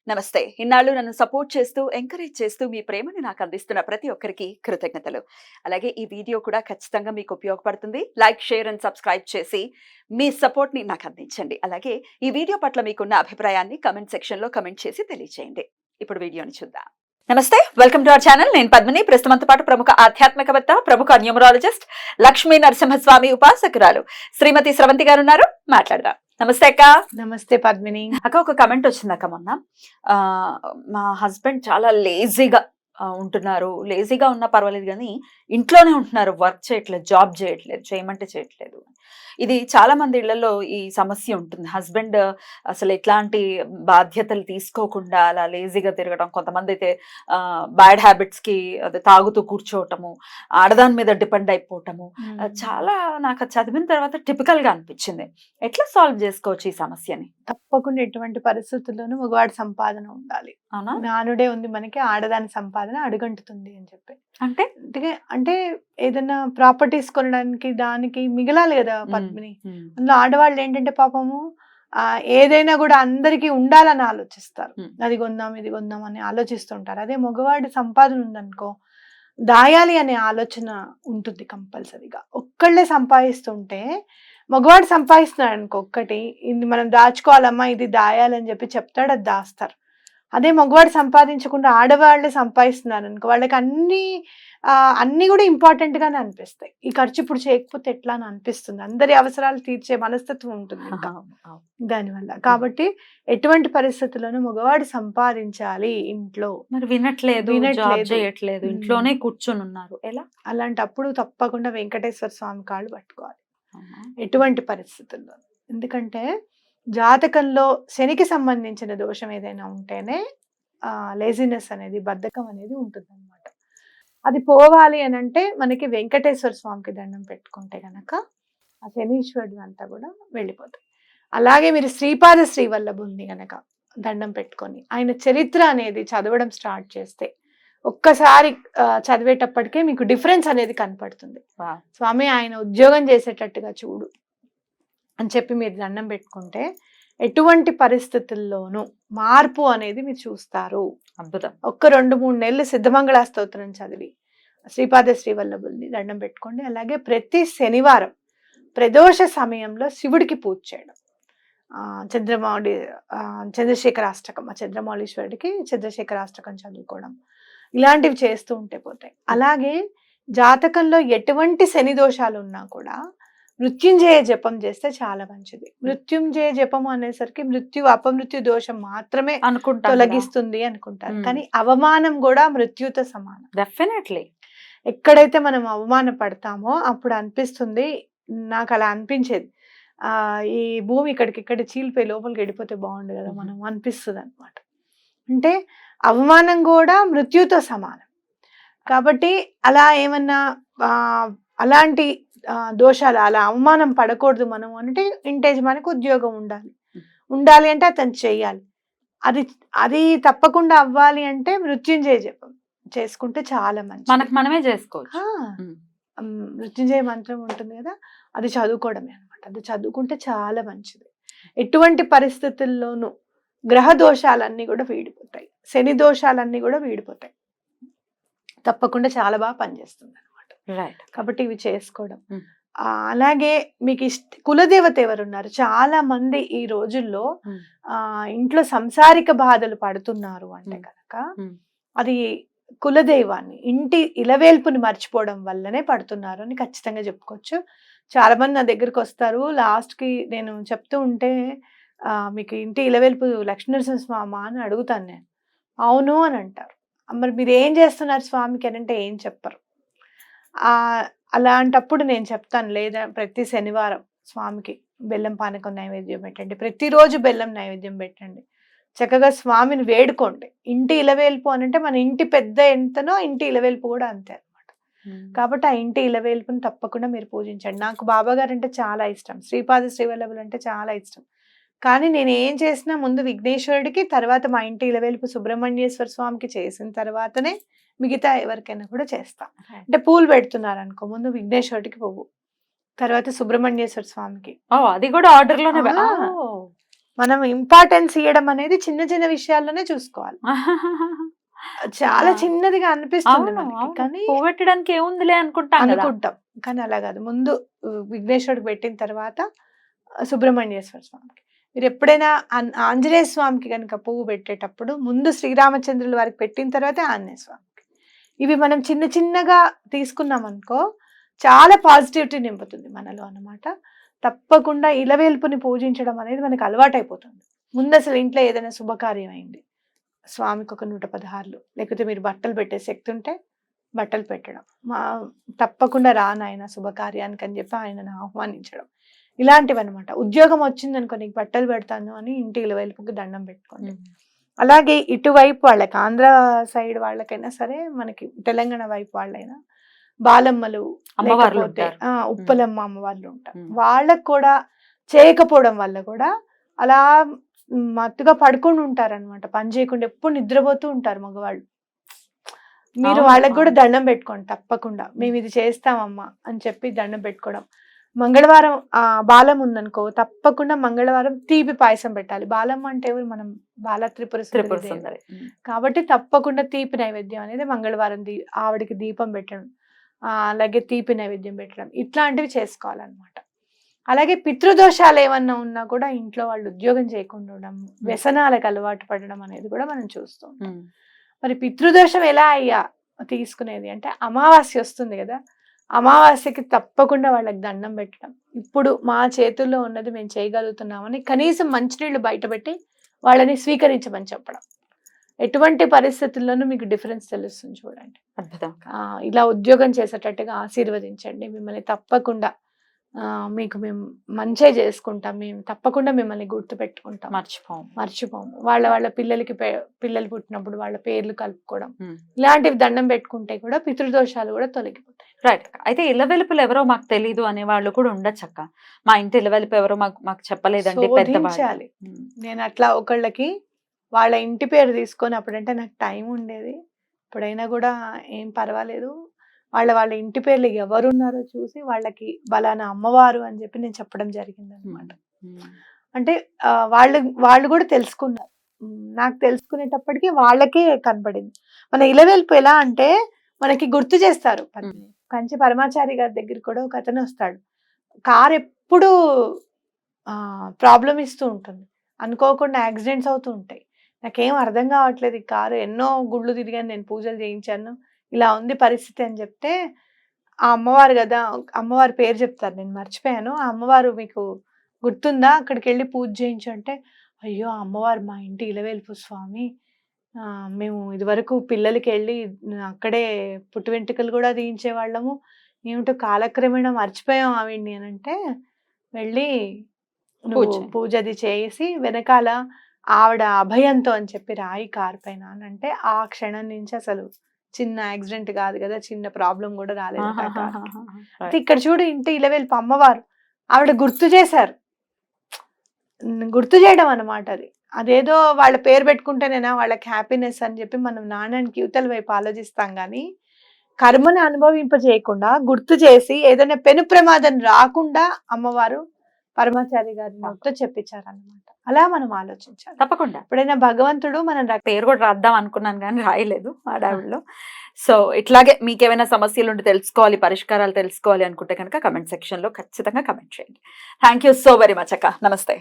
నమస్తే. ఇన్నాళ్ళు నన్ను సపోర్ట్ చేస్తూ, ఎంకరేజ్ చేస్తూ మీ ప్రేమని నాకు అందిస్తున్న ప్రతి ఒక్కరికి కృతజ్ఞతలు. అలాగే ఈ వీడియో కూడా ఖచ్చితంగా మీకు ఉపయోగపడుతుంది. లైక్, షేర్ అండ్ సబ్స్క్రైబ్ చేసి మీ సపోర్ట్‌ని నాకు అందించండి. అలాగే ఈ వీడియో పట్ల మీకున్న అభిప్రాయాన్ని కామెంట్ సెక్షన్‌లో కామెంట్ చేసి తెలియజేయండి. ఇప్పుడు వీడియోని చూద్దాం. నమస్తే. Welcome to our channel. నేను పద్మిని. ప్రస్తుతంతో పాటు ప్రముఖ ఆధ్యాత్మికవేత్త, ప్రముఖ న్యూమరాలజిస్ట్, లక్ష్మీ నరసింహస్వామి ఉపాసకురాలు శ్రీమతి స్రవంతి గారు ఉన్నారు. మాట్లాడదాం. నమస్తే అక్క. నమస్తే పద్మిని. అక్క, ఒక కమెంట్ వచ్చింది అక్క మొన్న. మా హస్బెండ్ చాలా లేజీగా ఉంటున్నారు. లేజీగా ఉన్నా పర్వాలేదు కానీ ఇంట్లోనే ఉంటున్నారు. వర్క్ చేయట్లేదు, జాబ్ చేయట్లేదు, చేయమంటే చేయట్లేదు. ఇది చాలా మంది ఇళ్లలో ఈ సమస్య ఉంటుంది. హస్బెండ్ అసలు ఎట్లాంటి బాధ్యతలు తీసుకోకుండా అలా లేజీగా తిరగడం, కొంతమంది అయితే బ్యాడ్ హ్యాబిట్స్ కి అది తాగుతూ కూర్చోవటము, ఆడదాని మీద డిపెండ్ అయిపోవటము, చాలా నాకు చదివిన తర్వాత టిపికల్ గా అనిపించింది. ఎట్లా సాల్వ్ చేసుకోవచ్చు ఈ సమస్యని? తప్పకుండా ఎటువంటి పరిస్థితుల్లోనూ మగవాడి సంపాదన ఉండాలి. అవునా? నానుడే ఉంది మనకి, ఆడదాని సంపాదన అడుగంటుతుంది అని చెప్పి. అంటే అంటే ఏదైనా ప్రాపర్టీస్ కొనడానికి దానికి మిగలాలి కదా పద్మిని. అందులో ఆడవాళ్ళు ఏంటంటే పాపము ఏదైనా కూడా అందరికీ ఉండాలని ఆలోచిస్తారు. అది కొందాం, ఇది కొందాం అని ఆలోచిస్తుంటారు. అదే మగవాడి సంపాదన ఉందనుకో, దాయాలి అనే ఆలోచన ఉంటుంది కంపల్సరీగా. ఒక్కళ్ళే సంపాదిస్తుంటే, మగవాడు సంపాదిస్తున్నాడు అనుకో ఒక్కటి, ఇది మనం దాచుకోవాలమ్మా, ఇది దాయాలని చెప్పి చెప్తాడు, అది దాస్తారు. అదే మగవాడు సంపాదించకుండా ఆడవాళ్ళే సంపాదిస్తున్నారు అనుకో, వాళ్ళకి అన్ని కూడా ఇంపార్టెంట్ గానే అనిపిస్తాయి. ఈ ఖర్చు ఇప్పుడు చేయకపోతే ఎట్లా అని అనిపిస్తుంది. అందరి అవసరాలు తీర్చే మనస్తత్వం ఉంటుంది ఇంకా దానివల్ల. కాబట్టి ఎటువంటి పరిస్థితుల్లోనూ మగవాడు సంపాదించాలి ఇంట్లో. మరి వినట్లేదు, చేయట్లేదు, ఇంట్లోనే కూర్చొని ఉన్నారు, ఎలా? అలాంటప్పుడు తప్పకుండా వెంకటేశ్వర స్వామి కాళ్ళు పట్టుకోవాలి ఎటువంటి పరిస్థితుల్లో. ఎందుకంటే జాతకంలో శనికి సంబంధించిన దోషం ఏదైనా ఉంటేనే లేజినెస్ అనేది, బద్ధకం అనేది ఉంటుంది అనమాట. అది పోవాలి అని అంటే మనకి వెంకటేశ్వర స్వామికి దండం పెట్టుకుంటే గనక ఆ శనీశ్వరుడు అంతా కూడా వెళ్ళిపోతాయి. అలాగే మీరు శ్రీపాద శ్రీవల్లభుల్ని గనక దండం పెట్టుకొని ఆయన చరిత్ర అనేది చదవడం స్టార్ట్ చేస్తే ఒక్కసారి చదివేటప్పటికే మీకు డిఫరెన్స్ అనేది కనపడుతుంది. స్వామి ఆయన ఉద్యోగం చేసేటట్టుగా చూడు అని చెప్పి మీరు దండం పెట్టుకుంటే ఎటువంటి పరిస్థితుల్లోనూ మార్పు అనేది మీరు చూస్తారు. అద్భుతం. ఒక్క 2-3 నెలలు సిద్ధమంగళ స్తోత్రం చదివి శ్రీపాద శ్రీవల్లభుల్ని దండం పెట్టుకోండి. అలాగే ప్రతి శనివారం ప్రదోష సమయంలో శివుడికి పూజ చేయడం, చంద్రశేఖరాష్టకం, చంద్రమౌళీశ్వరుడికి చంద్రశేఖరాష్టకం చదువుకోవడం, ఇలాంటివి చేస్తూ ఉంటే పోతాయి. అలాగే జాతకంలో ఎటువంటి శని దోషాలు ఉన్నా కూడా మృత్యుంజయ జపం చేస్తే చాలా మంచిది. మృత్యుంజయ జపం అనేసరికి అపమృత్యు దోషం మాత్రమే తొలగిస్తుంది అనుకుంటారు, కానీ అవమానం కూడా మృత్యుతో సమానం. డెఫినెట్లీ. ఎక్కడైతే మనం అవమాన పడతామో అప్పుడు అనిపిస్తుంది, నాకు అలా అనిపించేది, ఈ భూమి ఇక్కడ చీలిపోయి లోపలికి వెళ్ళిపోతే బాగుండు కదా మనం అనిపిస్తుంది అనమాట. అంటే అవమానం కూడా మృత్యుతో సమానం. కాబట్టి అలా ఏమన్నా అలాంటి దోషాలు, అలా అవమానం పడకూడదు మనం అంటే ఇంటేజ్ మనకు ఉద్యోగం ఉండాలి అంటే అతను చెయ్యాలి. అది తప్పకుండా అవ్వాలి అంటే మృత్యుంజయ జపం చేసుకుంటే చాలా మంచి. మనమే చేసుకోవచ్చు. మృత్యుంజయ మంత్రం ఉంటుంది కదా, అది చదువుకోవడమే అనమాట. అది చదువుకుంటే చాలా మంచిది. ఎటువంటి పరిస్థితుల్లోనూ గ్రహ దోషాలన్నీ కూడా వీడిపోతాయి, శని దోషాలన్నీ కూడా వీడిపోతాయి. తప్పకుండా చాలా బాగా పనిచేస్తుంది అనమాట. కాబట్టి ఇవి చేసుకోవడం. అలాగే మీకు కులదేవత ఎవరున్నారు? చాలా మంది ఈ రోజుల్లో ఇంట్లో సంసారిక బాధలు పడుతున్నారు అంటే కనుక అది కులదైవాన్ని, ఇంటి ఇలవేల్పుని మర్చిపోవడం వల్లనే పడుతున్నారు అని ఖచ్చితంగా చెప్పుకోవచ్చు. చాలా మంది నా దగ్గరికి వస్తారు, లాస్ట్ కి నేను చెప్తూ ఉంటే మీకు ఇంటి ఇలవేల్పు లక్ష్మీనరసింహ స్వామి అని అడుగుతాను నేను. అవును అని అంటారు. మరి మీరు ఏం చేస్తున్నారు స్వామికి అని అంటే ఏం చెప్పరు. అలాంటప్పుడు నేను చెప్తాను, లేదా ప్రతి శనివారం స్వామికి బెల్లం పానకం నైవేద్యం పెట్టండి, ప్రతిరోజు బెల్లం నైవేద్యం పెట్టండి, చక్కగా స్వామిని వేడుకోండి. ఇంటి ఇలవేల్పు అని అంటే మన ఇంటి పెద్ద ఎంతనో ఇంటి ఇలవేల్పు కూడా అంతే అనమాట. కాబట్టి ఆ ఇంటి ఇలవేల్పుని తప్పకుండా మీరు పూజించండి. నాకు బాబా గారు అంటే చాలా ఇష్టం, శ్రీపాద శ్రీవల్లభులు అంటే చాలా ఇష్టం. కానీ నేను ఏం చేసినా ముందు విఘ్నేశ్వరుడికి, తర్వాత మా ఇంటి ఇలవేల్పు సుబ్రహ్మణ్యేశ్వర స్వామికి చేసిన తర్వాతనే మిగతా ఎవరికైనా కూడా చేస్తా. అంటే పూలు పెడుతున్నారు అనుకో, ముందు విఘ్నేశ్వరుడికి పువ్వు, తర్వాత సుబ్రహ్మణ్యేశ్వర స్వామికి. అది కూడా ఆర్డర్ లోనే. మనం ఇంపార్టెన్స్ ఇవ్వడం అనేది చిన్న చిన్న విషయాల్లోనే చూసుకోవాలి. చాలా ఆ! చిన్నదిగా అనిపిస్తుంది అవును. మనకి. అవును. కానీ పువ్వు పెట్టడానికి ఏముందిలే అనుకుంటాం గదా! అనుకుంటాం. కానీ అలా కాదు. ముందు విఘ్నేశ్వరుడికి పెట్టిన తర్వాత సుబ్రహ్మణ్యేశ్వర స్వామికి. మీరెప్పుడైనా ఆంజనేయ స్వామికి గనుక పువ్వు పెట్టేటప్పుడు ముందు శ్రీరామచంద్రుల వారికి పెట్టిన తర్వాతే ఆంజనేయ స్వామికి. ఇవి మనం చిన్న చిన్నగా తీసుకున్నామనుకో చాలా పాజిటివిటీ నింపుతుంది మనలో అన్నమాట. తప్పకుండా ఇలవేల్పుని పూజించడం అనేది మనకు అలవాటైపోతుంది. ముందు అసలు ఇంట్లో ఏదైనా శుభకార్యం అయింది. స్వామికి ఒక 116 లేకపోతే మీరు బట్టలు పెట్టే శక్తి ఉంటే బట్టలు పెట్టడం. తప్పకుండా రా నాయన శుభకార్యానికి అని చెప్పి ఆయనను ఆహ్వానించడం. ఇలాంటివన్నమాట. ఉద్యోగం వచ్చిందనుకో నీకు బట్టలు పెడతాను అని ఇంటి ఇలవేల్పుకి దండం పెట్టుకోండి. అలాగే ఇటువైపు వాళ్ళకి ఆంధ్ర సైడ్ వాళ్ళకైనా సరే, మనకి తెలంగాణ వైపు వాళ్ళైనా బాలమ్మలు అమ్మవార్లు లేకపోతే ఉంటారు. ఉప్పలమ్మ అమ్మవార్లు ఉంటారు. వాళ్ళకు కూడా చేయకపోవడం వల్ల కూడా అలా మత్తుగా పడుకొని ఉంటారన్నమాట. పని చేయకుండా ఎప్పుడు నిద్రపోతూ ఉంటారు మగవాళ్ళు. మీరు అవును. వాళ్ళకి కూడా అవును. దండం పెట్టుకోండి తప్పకుండా. మేము ఇది చేస్తామమ్మా అని చెప్పి దండం పెట్టుకోవడం. మంగళవారం బాలం ఉందనుకో తప్పకుండా మంగళవారం తీపి పాయసం పెట్టాలి. బాలమ్మ అంటే ఎవరు? మనం బాల త్రిపుర త్రిపుర సుందరి దేవి. సుందరి. కాబట్టి తప్పకుండా తీపి నైవేద్యం అనేది మంగళవారం ఆవిడకి దీపం పెట్టడం, అలాగే తీపి నైవేద్యం పెట్టడం ఇట్లాంటివి చేసుకోవాలన్నమాట. అలాగే పితృదోషాలు ఏమన్నా ఉన్నా కూడా ఇంట్లో వాళ్ళు ఉద్యోగం చేయకుండా ఉండడం, వ్యసనాలకు అలవాటు పడడం అనేది కూడా మనం చూస్తూ ఉంటాం. మరి పితృదోషం ఎలా అయ్యా తీసుకునేది అంటే అమావాస్య వస్తుంది కదా, అమావాస్యకి తప్పకుండా వాళ్ళకి దండం పెట్టడం. ఇప్పుడు మా చేతుల్లో ఉన్నది మేము చేయగలుగుతున్నామని కనీసం మంచినీళ్ళు బయటపెట్టి వాళ్ళని స్వీకరించమని చెప్పడం. ఎటువంటి పరిస్థితుల్లోనూ మీకు డిఫరెన్స్ తెలుస్తుంది చూడండి. అద్భుతం. ఇలా ఉద్యోగం చేసేటట్టుగా ఆశీర్వదించండి. మిమ్మల్ని తప్పకుండా మీకు మేము మంచే చేసుకుంటాం. మేము తప్పకుండా మిమ్మల్ని గుర్తుపెట్టుకుంటాం. మర్చిపోము. వాళ్ళ పిల్లలకి పిల్లలు పుట్టినప్పుడు వాళ్ళ పేర్లు కలుపుకోవడం, ఇలాంటివి దండం పెట్టుకుంటే కూడా పితృదోషాలు కూడా తొలగిపోతాయి. రైట్. అయితే ఇలవెలుపులు ఎవరో మాకు తెలీదు అనే వాళ్ళు కూడా ఉండొచ్చక్క. మా ఇంటి ఇలవెలుపు ఎవరో మాకు చెప్పలేదండి పెద్దవాళ్ళు. శోధించాలి. నేను అట్లా ఒకళ్ళకి వాళ్ళ ఇంటి పేరు తీసుకొని, అప్పుడంటే నాకు టైం ఉండేది. ఇప్పుడైనా కూడా ఏం పర్వాలేదు, వాళ్ళ ఇంటి పేర్లు ఎవరున్నారో చూసి వాళ్ళకి బలానా అమ్మవారు అని చెప్పి నేను చెప్పడం జరిగింది అనమాట. అంటే వాళ్ళు కూడా తెలుసుకున్నారు. నాకు తెలుసుకునేటప్పటికి వాళ్ళకే కనపడింది. మన ఇలవేల్పు ఎలా అంటే మనకి గుర్తు చేస్తారు. కంచి పరమాచారి గారి దగ్గర కూడా ఒక అతను వస్తాడు. కార్ ఎప్పుడు ప్రాబ్లం ఇస్తూ ఉంటుంది. అనుకోకుండా యాక్సిడెంట్స్ అవుతూ ఉంటాయి. నాకేం అర్థం కావట్లేదు, ఈ కారు ఎన్నో గుళ్ళు తిరిగాను, నేను పూజలు చేయించాను, ఇలా ఉంది పరిస్థితి అని చెప్తే, ఆ అమ్మవారు కదా, అమ్మవారి పేరు చెప్తారు, నేను మర్చిపోయాను, ఆ అమ్మవారు మీకు గుర్తుందా, అక్కడికి వెళ్ళి పూజ చేయించు అంటే, అయ్యో అమ్మవారు మా ఇంటి ఇలవేల్పు స్వామి, మేము ఇదివరకు పిల్లలకి వెళ్ళి అక్కడే పుట్టు వెంట్రుకలు కూడా తీయించేవాళ్ళము, ఏమిటో కాలక్రమేణా మర్చిపోయాం ఆవిడ్ని అని అంటే, వెళ్ళి నువ్వు పూజ అది చేసి వెనకాల ఆవిడ అభయంతో అని చెప్పి రాయి కారు పైన అని అంటే, ఆ క్షణం నుంచి అసలు చిన్న యాక్సిడెంట్ కాదు కదా, చిన్న ప్రాబ్లం కూడా రాలేదు. ఇక్కడ చూడు ఇంటి ఇలవేల్పు అమ్మవారు, ఆవిడ గుర్తు చేశారు. గుర్తు చేయడం అన్నమాట అది. అదేదో వాళ్ళ పేరు పెట్టుకుంటేనేనా వాళ్ళకి హ్యాపీనెస్ అని చెప్పి మనం నాణ్యానికి యువతల వైపు ఆలోచిస్తాం కానీ, కర్మని అనుభవింపజేయకుండా గుర్తు చేసి ఏదైనా పెను ప్రమాదం రాకుండా అమ్మవారు పరమాచారి గారి నోటితో చెప్పించారన్నమాట. అలా మనం ఆలోచించాలి. తప్పకుండా. ఎప్పుడైనా భగవంతుడు మనం పేరు కూడా రాద్దాం అనుకున్నాను కానీ రాయలేదు ఆడావిడలో. సో ఇట్లాగే మీకేమైనా సమస్యలు ఉండి తెలుసుకోవాలి, పరిష్కారాలు తెలుసుకోవాలి అనుకుంటే కనుక కమెంట్ సెక్షన్ లో ఖచ్చితంగా కమెంట్ చేయండి. Thank you so very much అక్క. నమస్తే.